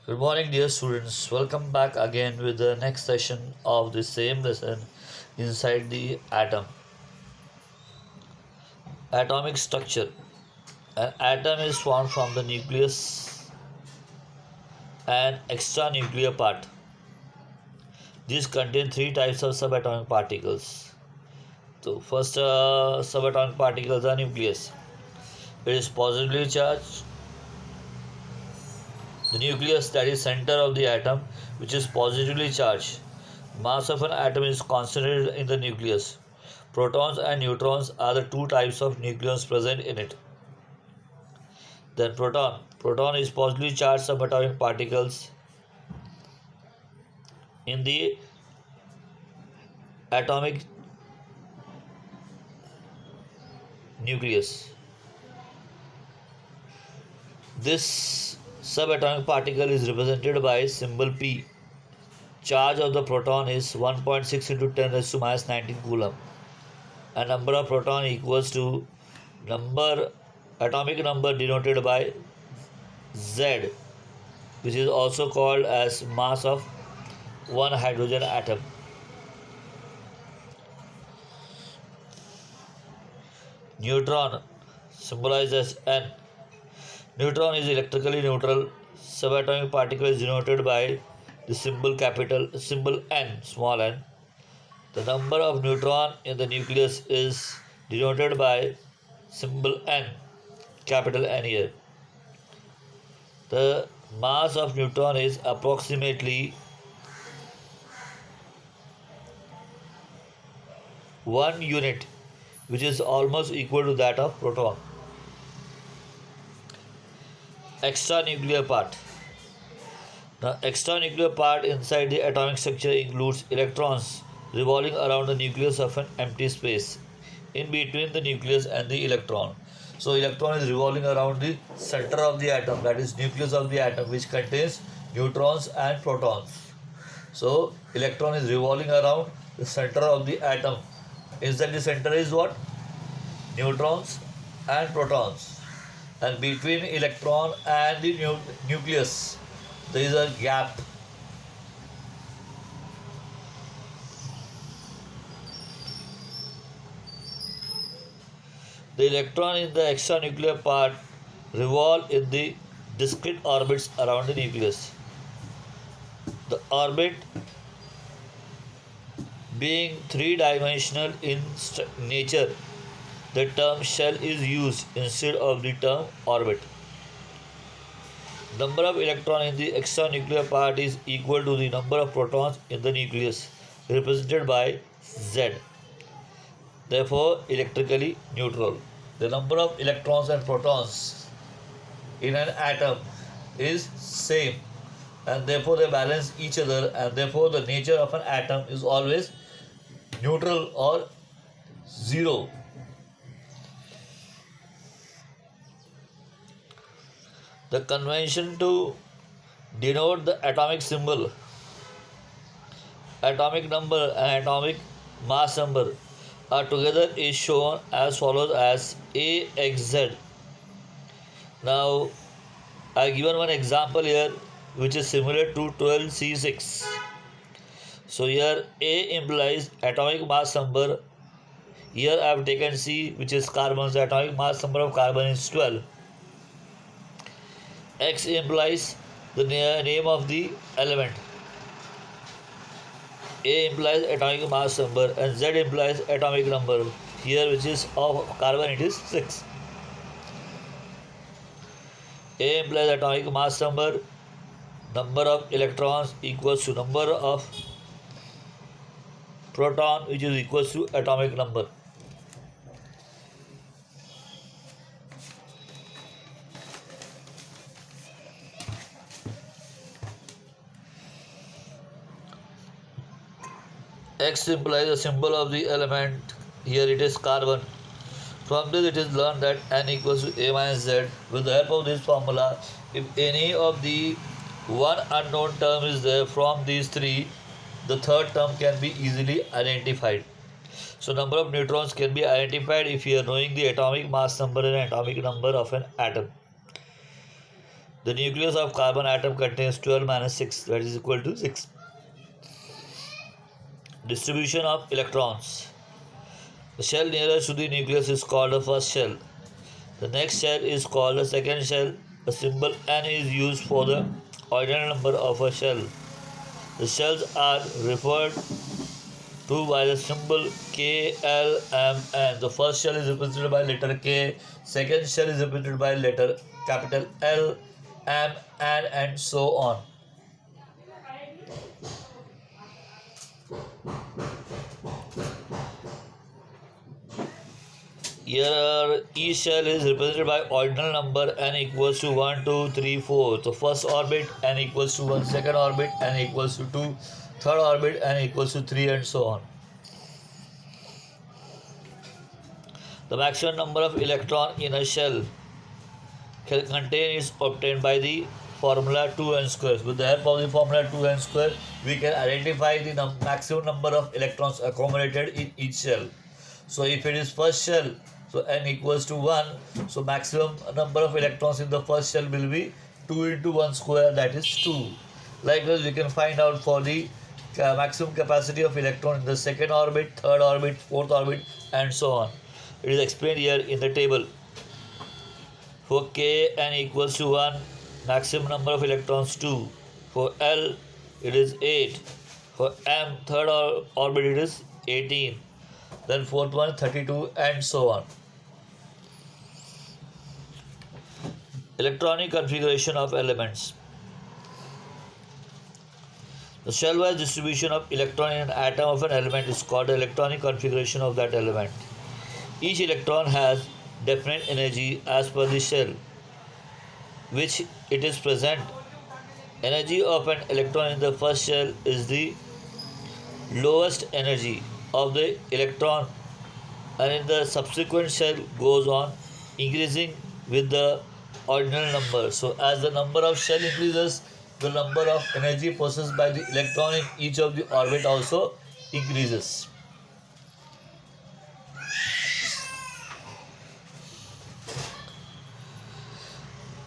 Good morning, dear students. Welcome back again with the next session of the same lesson inside the atom. Atomic structure. An atom is formed from the nucleus and extranuclear part. These contain three types of subatomic particles. So, first subatomic particles are nucleus. It is positively charged. The nucleus, that is center of the atom, which is positively charged. Mass of an atom is concentrated in the nucleus. Protons and neutrons are the two types of nucleons present in it. Then proton. Proton is positively charged subatomic particles in the atomic nucleus. This subatomic particle is represented by symbol P. Charge of the proton is 1.6 into 10 raised to minus 19 coulomb. A number of proton equals to number atomic number denoted by Z, which is also called as mass of one hydrogen atom. Neutron, symbolized as N. Neutron is electrically neutral. Subatomic particle is denoted by the symbol N, small n. The number of neutron in the nucleus is denoted by symbol N, capital N here. The mass of neutron is approximately 1 unit, which is almost equal to that of proton. Extranuclear part. The extranuclear part inside the atomic structure includes electrons revolving around the nucleus of an empty space in between the nucleus and the electron. So electron is revolving around the center of the atom, that is nucleus of the atom, which contains neutrons and protons. So electron is revolving around the center of the atom. Inside the center is what? Neutrons and protons. And between electron and the nucleus there is a gap. The electron in the extranuclear part revolve in the discrete orbits around the nucleus. The orbit being three-dimensional in nature, the term shell is used instead of the term orbit. Number of electrons in the extranuclear part is equal to the number of protons in the nucleus, represented by Z. Therefore, electrically neutral. The number of electrons and protons in an atom is same, and therefore they balance each other, and therefore the nature of an atom is always neutral or zero. The convention to denote the atomic symbol, atomic number and atomic mass number are together is shown as follows as AXZ. Now I have given one example here which is similar to 12C6. So here A implies atomic mass number. Here I have taken C, which is carbon. The atomic mass number of carbon is 12. X implies the name of the element. A implies atomic mass number and Z implies atomic number. Here, which is of carbon, it is 6. A implies atomic mass number. Number of electrons equals to number of proton, which is equals to atomic number. X implies a symbol of the element. Here it is carbon. From this it is learned that N equals to A minus Z. With the help of this formula, if any of the one unknown term is there from these three, the third term can be easily identified. So number of neutrons can be identified if you are knowing the atomic mass number and atomic number of an atom. The nucleus of carbon atom contains 12 minus 6, that is equal to 6. Distribution of electrons. The shell nearest to the nucleus is called the first shell. The next shell is called the second shell. The symbol N is used for the ordinal number of a shell. The shells are referred to by the symbol K, L, M, N. The first shell is represented by letter K, second shell is represented by letter capital L, M, N, and so on. Here each shell is represented by ordinal number n equals to 1, 2, 3, 4. So first orbit n equals to 1, second orbit n equals to 2, third orbit n equals to 3, and so on. The maximum number of electrons in a shell contained is obtained by the formula 2n square. With the help of the formula 2n square, we can identify the maximum number of electrons accommodated in each shell. So if it is first shell, so n equals to 1, so maximum number of electrons in the first shell will be 2 into 1 square, that is 2. Likewise, we can find out for the maximum capacity of electron in the second orbit, third orbit, fourth orbit, and so on. It is explained here in the table. For K, n equals to 1, maximum number of electrons 2. For L, it is 8. For M, third orbit, it is 18. Then fourth one 32, and so on. Electronic configuration of elements. The shell-wise distribution of electron in an atom of an element is called the electronic configuration of that element. Each electron has definite energy as per the shell which it is present. Energy of an electron in the first shell is the lowest energy of the electron, and in the subsequent shell goes on increasing with the ordinal number. So as the number of shell increases, the number of energy possessed by the electron in each of the orbit also increases.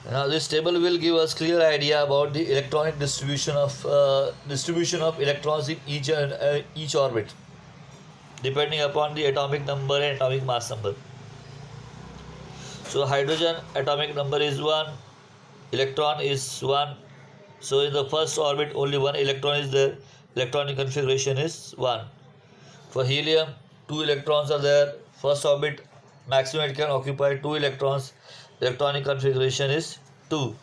Now this table will give us clear idea about the electronic distribution of electrons in each orbit, depending upon the atomic number and atomic mass number. So hydrogen atomic number is 1, electron is 1. So in the first orbit only one electron is there, electronic configuration is 1. For helium, 2 electrons are there, first orbit maximum it can occupy 2 electrons, electronic configuration is 2.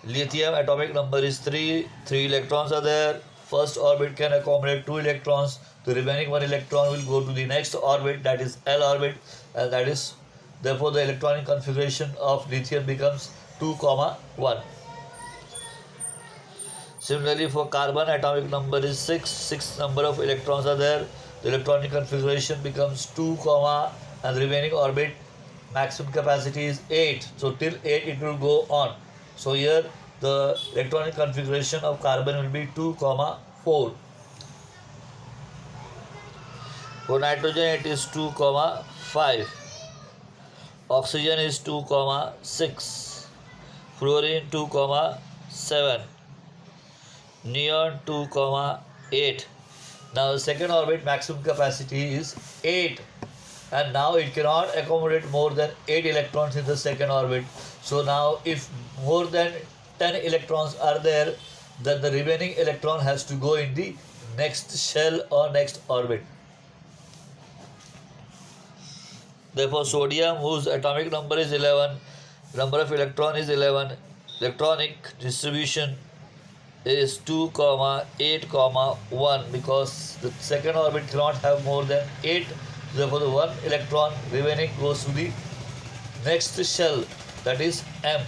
Lithium atomic number is 3, 3 electrons are there, first orbit can accommodate 2 electrons, the remaining 1 electron will go to the next orbit, that is L orbit, and that is therefore the electronic configuration of lithium becomes 2, 1. Similarly for carbon atomic number is 6, 6 number of electrons are there, the electronic configuration becomes 2, and the remaining orbit maximum capacity is 8, so till 8 it will go on. So here the electronic configuration of carbon will be 2, 4. For nitrogen it is 2, 5. Oxygen is 2, 6. Fluorine 2, 7. Neon 2, 8. Now the second orbit maximum capacity is 8, and now it cannot accommodate more than 8 electrons in the second orbit. So now if more than 10 electrons are there, then the remaining electron has to go in the next shell or next orbit. Therefore sodium, whose atomic number is 11, number of electron is 11, electronic distribution is 2, 8, 1, because the second orbit cannot have more than 8. Therefore the 1 electron remaining goes to the next shell, that is M.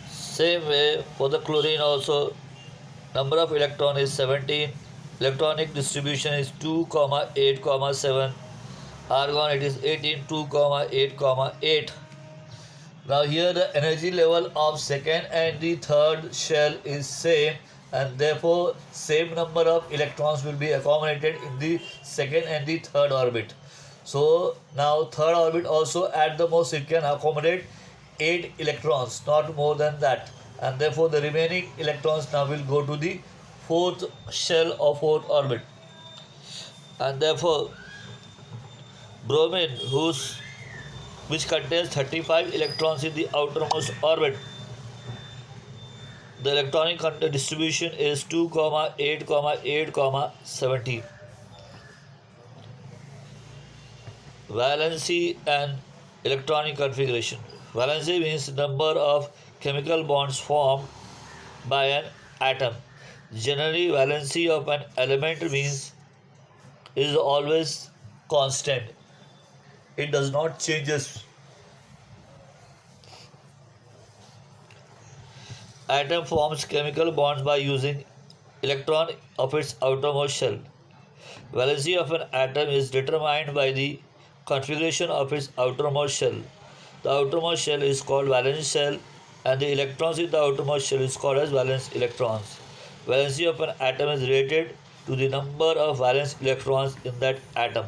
Same way for the chlorine also, number of electron is 17, electronic distribution is 2, 8, 7. Argon it is 18, 2, 8, 8. Now here the energy level of second and the third shell is same, and therefore same number of electrons will be accommodated in the second and the third orbit. So now third orbit also at the most it can accommodate 8 electrons, not more than that, and therefore the remaining electrons now will go to the fourth shell or fourth orbit, and therefore bromine, which contains 35 electrons in the outermost orbit, the electronic distribution is 2, 8, 8, 17. Valency and electronic configuration. Valency means number of chemical bonds formed by an atom. Generally, valency of an element is always constant. It does not changes. Atom forms chemical bonds by using electron of its outermost shell. Valency of an atom is determined by the configuration of its outermost shell. The outermost shell is called valence shell, and the electrons in the outermost shell is called as valence electrons. Valency of an atom is related to the number of valence electrons in that atom.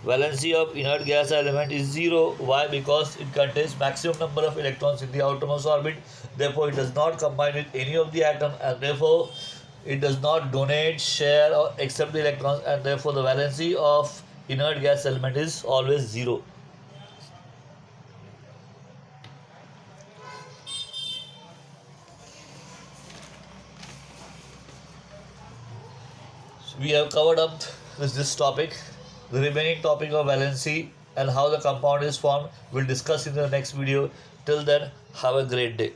Valency of inert gas element is 0. Why? Because it contains maximum number of electrons in the outermost orbit. Therefore, it does not combine with any of the atom, and therefore it does not donate, share, or accept the electrons, and therefore the valency of inert gas element is always 0. So we have covered up with this topic. The remaining topic of valency and how the compound is formed we'll discuss in the next video. Till then, have a great day.